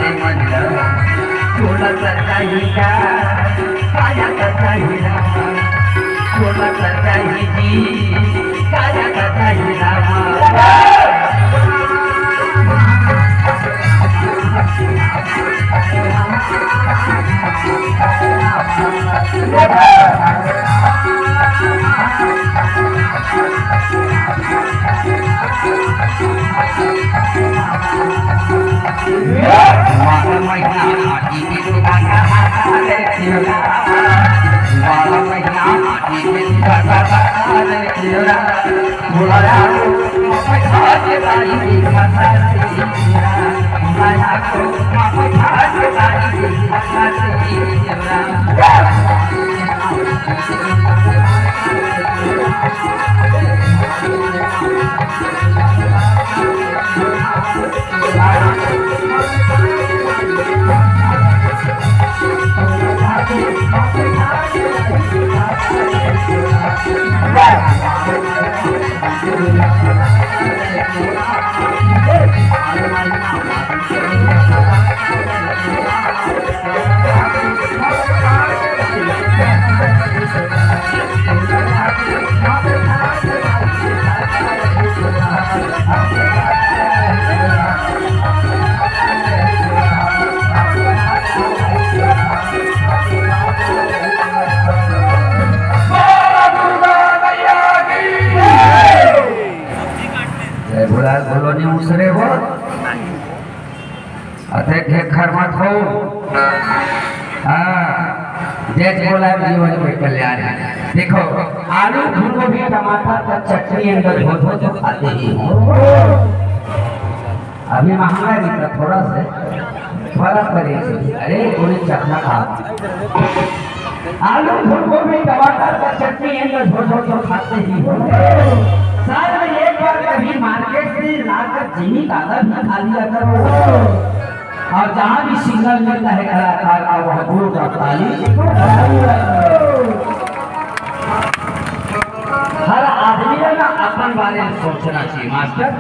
रे म्हणलं तुला तर काही का काया काही रामा तुला तर काही जी काया काही रामा घर मत हो देश बोला जीवन में कल्याण देखो आलू फूलगोभी टमाटर का चटनी अंदर हो तो खाते ही अभी महंगा भी था थोड़ा से फर्क करेगी अरे थोड़ी चखना खा आलू फूलगोभी टमाटर का चटनी अंदर हो तो खाते ही साल में एक बार कभी मार्केट से लाकर चीनी दादा भी खा लिया करो और जहाँ भी सिग्नल मिलता है कलाकार का वह दूर का ताली हर आदमी का अपन बारे में सोचना चाहिए मास्टर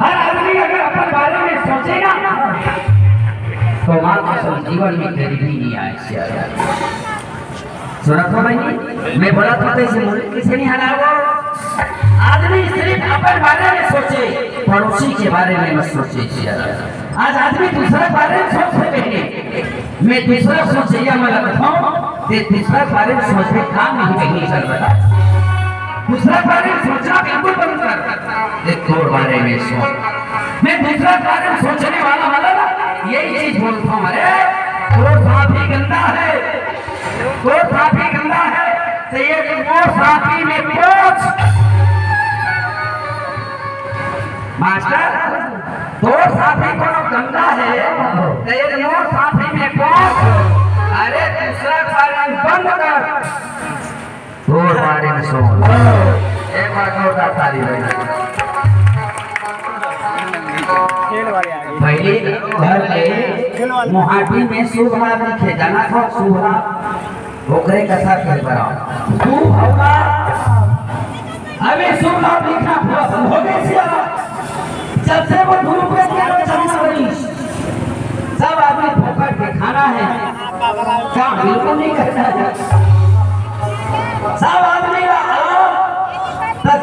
हर आदमी अगर अपन बारे में सोचेगा तो माँ कसम जीवन में गरीबी नहीं आए सुना था भाई मैं बोला था तो इसे किसे नहीं हरा आदमी सिर्फ अपने बारे में सोचे पड़ोसी के बारे में मत सोचे आज आदमी दूसरे बारे में सोचते हैं मैं दूसरा सोचे या मैं बताऊं ते दूसरा बारे में सोचने काम नहीं कर रहा दूसरा बारे में सोचना बिल्कुल बंद कर एक तोड़ बारे में सोच मैं दूसरा बारे में सोचने वाला यही चीज बोलता हूँ अरे वो साथी गंदा है वो साथी गंदा है तो ये वो साथी में पहुंच मास्टर दो साथी को गंदा है तेरे मोर साथी में पहुंच अरे दूसरा कारण बंद कर दो बारे में सो एक बार जोरदार ताली पहले घर के मुहाटी में सुभा लिखे जाना था सुभा ओकरे कथा कर बनाओ तू होगा हमें सुभा लिखना पसंद हो गया जब से वो गुरु पे सब आदमी फोकट पे खाना है काम बिल्कुल नहीं करना है सब आदमी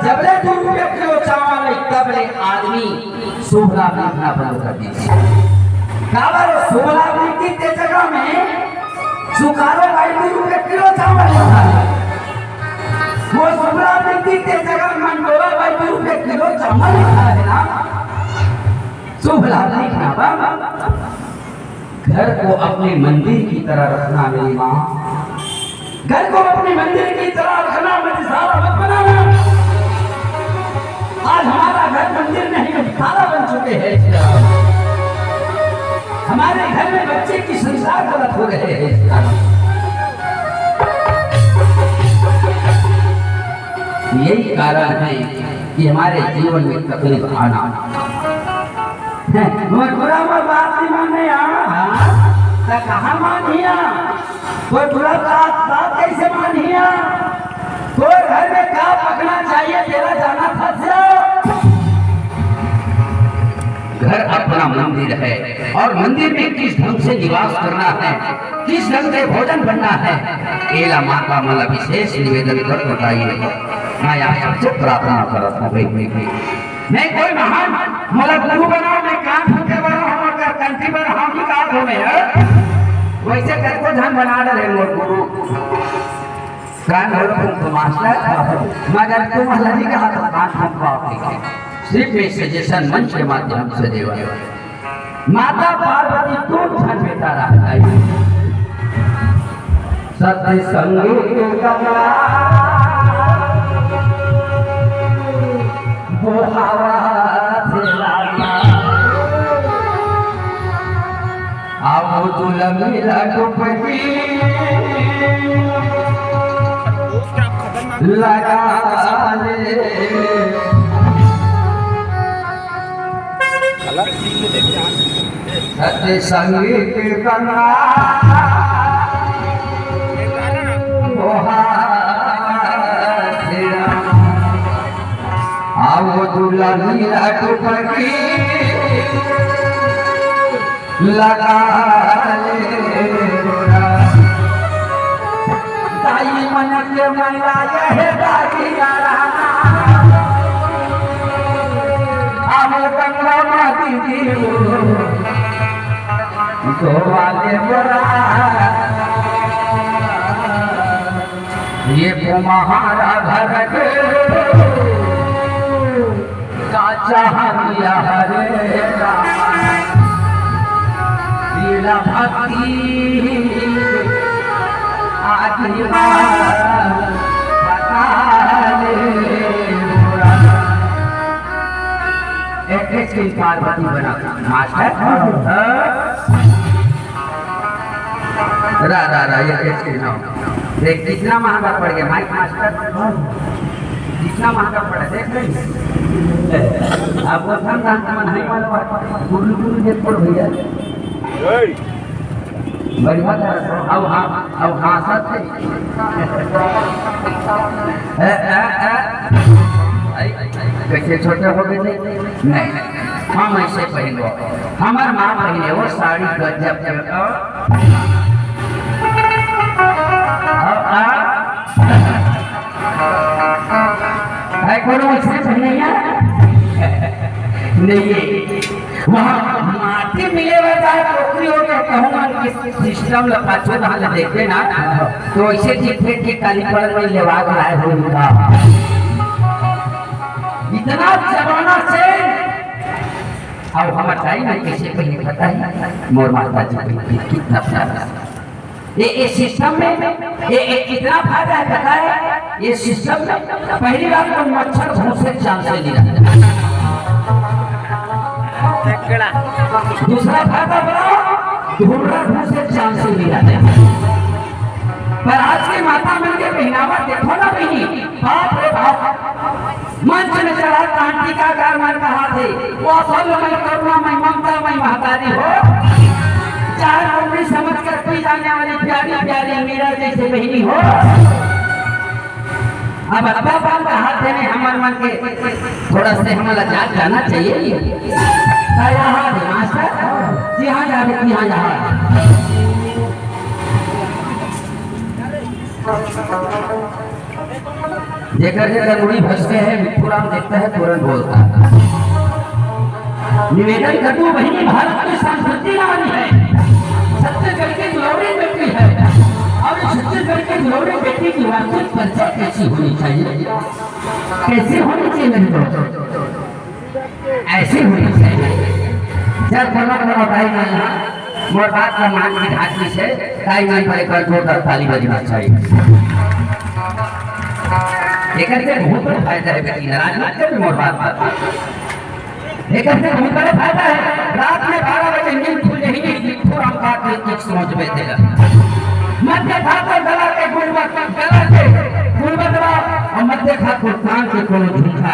जबले गुरु पे क्यों चावल तबले आदमी शुभ लाभ लिखना बंद कर दीजिए काबर शुभ लाभ लिखी के जगह में सुकारो भाई गुरु पे क्यों चावल लिखा है वो शुभ लाभ लिखी के जगह मंडोला भाई गुरु पे क्यों चावल लिखा है ना शुभ लाभ लिखना घर को अपने मंदिर की तरह रखना मेरी माँ घर को अपने मंदिर की तरह रखना मत बनाना आज हमारा घर मंदिर नहीं ताला बन चुके हैं हमारे घर में बच्चे की संसार गलत हो रहे हैं यही कारण है कि हमारे जीवन में तकलीफ आना बुरा बात नहीं मानने कहा मानिया कोई बुरा बात कैसे मानिया कोई घर में क्या पकना चाहिए तेरा जाना फंस घर अपना मंदिर है और मंदिर में किस ढंग से निवास करना है, किस ढंग से भोजन बनना है, एला माँ का मला विशेष निवेदन कर बताइए। मैं आप सबसे प्रार्थना करता हूँ मैं कोई महान मला गुरु बनाओ, मैं कान फूके बनाओ, अगर कंठी पर हम ही काट हो मैं वैसे करको धन बना रहे मोर गुरु कान हो तुम मास्टर मगर तुम हल्दी का हाथ कान फूकवाओगे सिर्फ एक सजेशन मंच के माध्यम से देवा। माता पार्वती तुम धन बेटा रहा सत्य संगीत गंगा वो हवा आओ दुलमी लगपटी लगा ले सत्य संगीत गंगा आओ दुलमी लगपटी लगा ले दाई मन के मैला यह दाई हम गंगा माती दी तो वाले बड़ा ये तुम्हारा घर का चाहिया हरे भक्ति आदि पार्वती बना मास्टर रा रा रा ये देख कितना महंगा पड़ गया माइक मास्टर, कितना महंगा पड़ा देख रही आपको धन दान मन है वाला गुरु गुरु देख पड़ भैया बढ़िया अब हासत कैसे छोटे हो गए नहीं हम ऐसे पहनो हमार माँ पहने वो साड़ी गजब कोनो ऐसे पहने नहीं वहाँ माटी मिले बताए टोकरी हो गया कहूँगा कि सिस्टम लपाचो धान देखते ना तो ऐसे जीते कि कालीपड़ में लेवा लाए होगा इतना जमाना से अब हमारा टाइम है कैसे पहले पता है मोर माता जी कितना प्यारा ये सिस्टम में ये कितना फायदा है पता है ये सिस्टम में पहली बार तो मच्छर घूसे चांस से नहीं रहता दूसरा फायदा बड़ा धूमरा घूसे चांस से नहीं रहता पर आज की माता मिल के पहनावा देखो ना नहीं बाप रे बाप मंच में चढ़ा कांटी का कारमान कहा थे वो असल में करुणा में ममता में महतारी हो चाहे उम्र समझ कर पी जाने वाली प्यारी प्यारी मीरा जैसे बहनी हो अब अब्बा बाप का हाथ देने हमारे मन के थोड़ा से हमारा जाग जाना चाहिए मास्टर जी हाँ जावे यहाँ जहाँ जेकर जेकर मुड़ी भसते हैं मिठुराम देखता है तुरंत बोलता है निवेदन करतु बहनी भारत की संस्कृति नारी है छत्तीसगढ़ की गौरव बेटी है और छत्तीसगढ़ की गौरव बेटी की वास्तविक परिचय कैसी होनी चाहिए कैसे होनी चाहिए मेरे दोस्तों ऐसी होनी चाहिए जब कोनो टाइम ना मोर बात का मान की ढाकी से टाइम नहीं पड़े कर जोरदार ताली बजना चाहिए लेकिन से बहुत बड़ा फायदा है बेटी नाराज मत कर मोर बात लेकिन से बहुत बड़ा फायदा है रात में 12 बजे नींद खुल जाएगी थोड़ा हम का एक सोच में देगा मध्य खाकर गला के गुणवत गला के गुणवत और मध्य खाकर कान के कोनो झूठा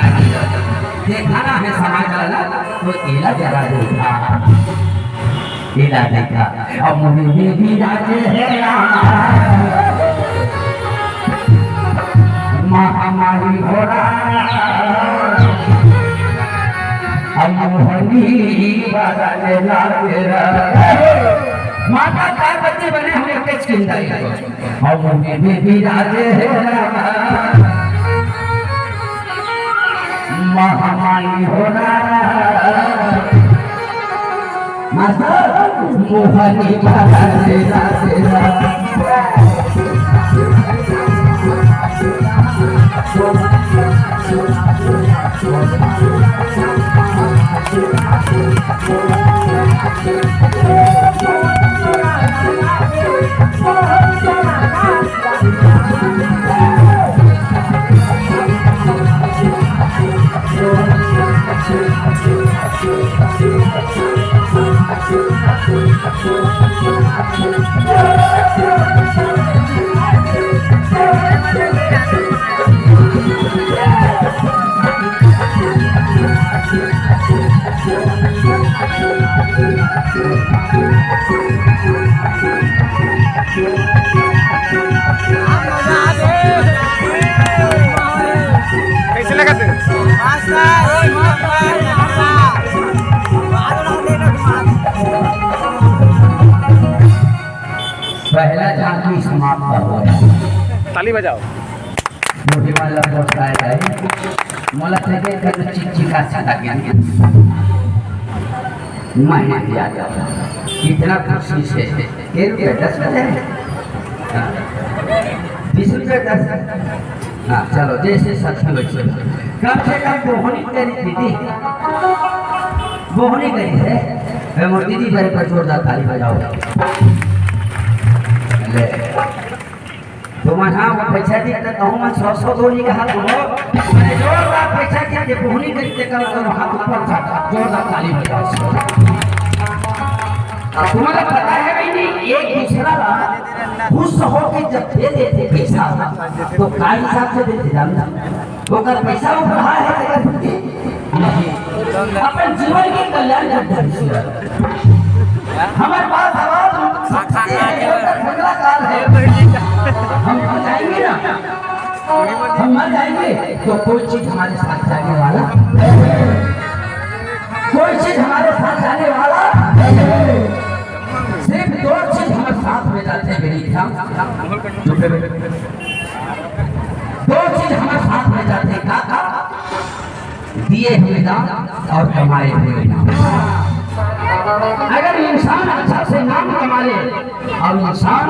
देखना है समाज वाला तो इला जरा देखा इला देखा अब मुझे भी राजे है महामारी हो रहा माता पार्वती बने हमें किस चिंता है हम भी राजे महामाई होना माता मोहनी राजे राजे कैसे लगा तेरे? पहला झांकी समाप्त हुआ ताली बजाओ। मोटी वाला बहुत आया है मोला से के कर चिचिका छटा के मैं दिया कितना खुशी से के रुपए 10 बजे 20 रुपए 10 हाँ चलो जैसे सच्ची वैसे कम से कम बोहनी करी दीदी बोहनी करी है मोर दीदी मेरे पर जोरदार ताली बजाओ ले तुम्हारा वो पैसा दी तो कहूँ मैं 100 दोनी का हाथ बोलो मैंने जोरदार पैसा दिया कि बोहनी करी ते कल करो हाथ ऊपर था जोरदार ताली बजाओ तुम्हारा पता है भाई नहीं एक दूसरा खुश हो के जब दे देते पैसा तो क्या हिसाब से देते जानना वो अगर पैसा उठ रहा है अपन जीवन के कल्याण करते हमारे पास आवाज झगड़ा काल है हम जाएंगे ना हम मर जाएंगे तो कोई चीज हमारे साथ जाने वाला कोई चीज हमारे साथ जाने वाला सिर्फ 2 चीज हमारे साथ में जाते हैं मेरी ध्यान 2 चीज हमारे साथ में जाते हैं काका दिए हुए दान और कमाए हुए नाम अगर इंसान अच्छा से नाम कमा ले और इंसान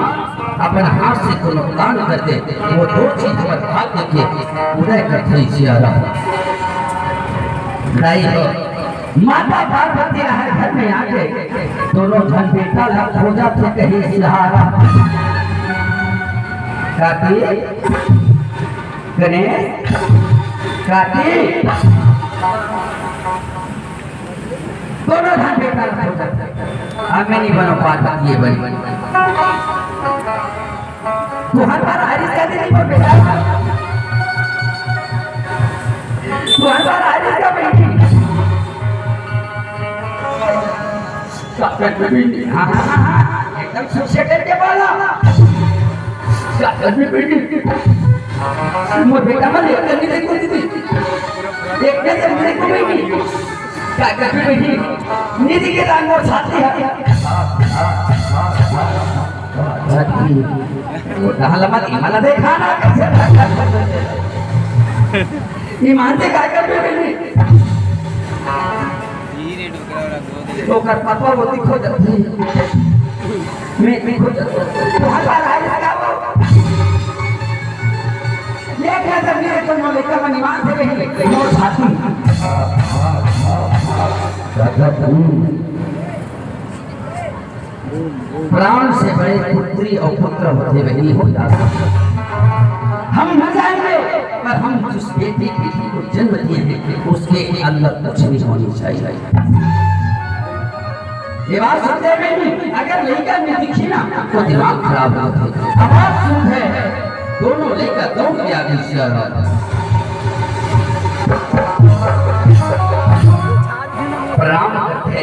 अपने हाथ से को नुकसान कर दे वो 2 चीज पर भाग्य के उदय करते ही माता पार्वती है घर में आके दोनों धन बेटा लग खोजा थे कहीं सिलहारा काटी गणेश काटी दोनों धन बेटा लग खोजा अब मैं नहीं बनो पार्वती ये बनी तू हर बार हारिस का दे नहीं बेटा तू हर बार हारिस का बेटी एकदम सुसेटर के बाला साथ में बेटी मोर बेटा मन करनी देखो दीदी देखने से मेरे को बेटी क्या करती बेटी निधि के दान मोर साथी है वो दहला मत इमाला देखा ना कैसे ईमान से क्या करती बेटी तो कर पापा वो दिखो जाती मैं दिखो जाती बहुत बार आए लगाओ ये क्या जब मेरे को नो लेकर मैं ईमान से नहीं लेकर मोर साथी प्राण से बड़े पुत्री और पुत्र होते वही हो जाता हम न जाएंगे पर हम जिस बेटी को जन्म दिए हैं उसके अंदर कुछ नहीं होनी चाहिए ये बात सुनते हैं अगर लड़का में दिखी ना तो दिमाग खराब होता है आवाज सुनते हैं दोनों लड़का दौड़ गया प्रणाम करते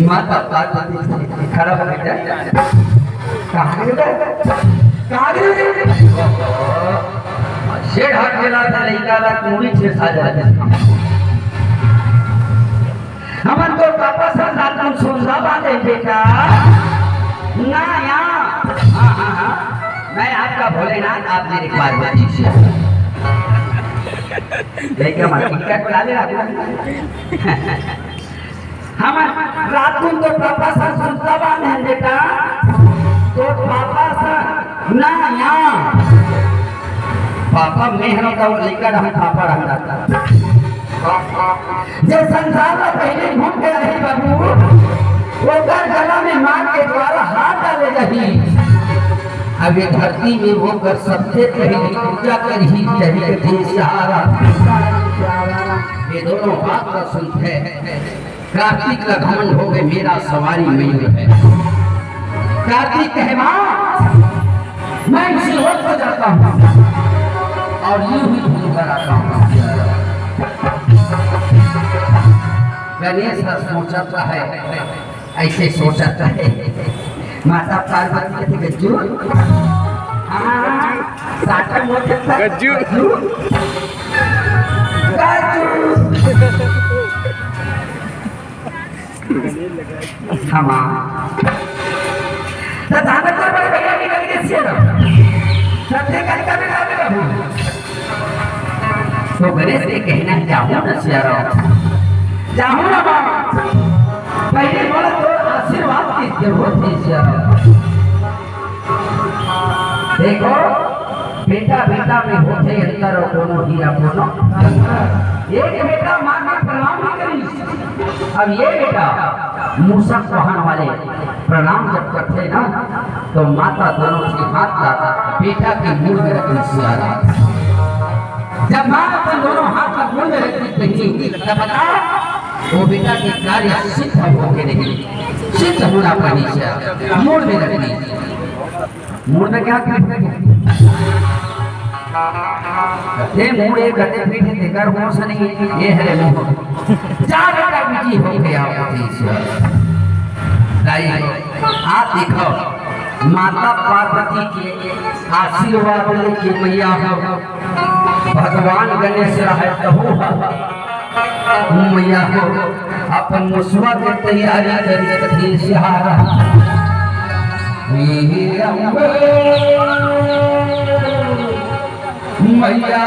माता पार्वती खड़ा हो गया कहाँ शेर हाथ मिला था लड़का ला पूरी 6 साल हमन तो पापा से रात में सोचा बात बेटा ना यहाँ हाँ मैं आपका भोलेनाथ आप मेरे पार्वती से लेकिन हमारे टिकट ला ले हम रात को तो पापा से सुनता बात है बेटा तो पापा से ना यहाँ पापा मेहनत का लेकर हम पापा रहता था जो संसार में पहले घूम के रही बाबू वो गला में मां के द्वारा हाथ डाले रही अब ये धरती में वो कर सबसे पहले पूजा कर ही चाहिए थे सहारा ये दोनों बात का सुनते हैं कार्तिक का घमंड हो गए मेरा सवारी मयूर है कार्तिक है मां मैं इसी वक्त को जाता हूँ और यूं ही भूल कर आता हूँ गणेश का सोचता है ऐसे सोचता है माता पार्वती के गज्जू साटा मोटे गज्जू दादा को बड़े भैया की गली से ना सबसे गली का बिना बिना तो गणेश से कहना चाहूँ ना सियारा चाहूँ ना पहले बोला तो आशीर्वाद की जरूरत है सियारा देखो बेटा बेटा में होते अंतर और दोनों हीरा दोनों एक बेटा मां का प्रणाम नहीं करी अब ये बेटा मूसक वाहन वाले प्रणाम जब करते ना तो माता दोनों से हाथ लाता बेटा के मुंह में रखी सियारा जब मां अपने दोनों हाथ का मुंह में रखी तब बता वो बेटा के कार्य सिद्ध होके नहीं सिद्ध होना पड़ी से मूड में रखनी मूड में क्या ये मूड एक गते पीठे देकर हो सनी ये है मुंह जा बेटा बिजी हो गया आप देखो माता पार्वती के आशीर्वाद लेके मैया हो भगवान गणेश रहे तहु मैया हो अपन मुसवा के तैयारी करी थी सिहारा मैया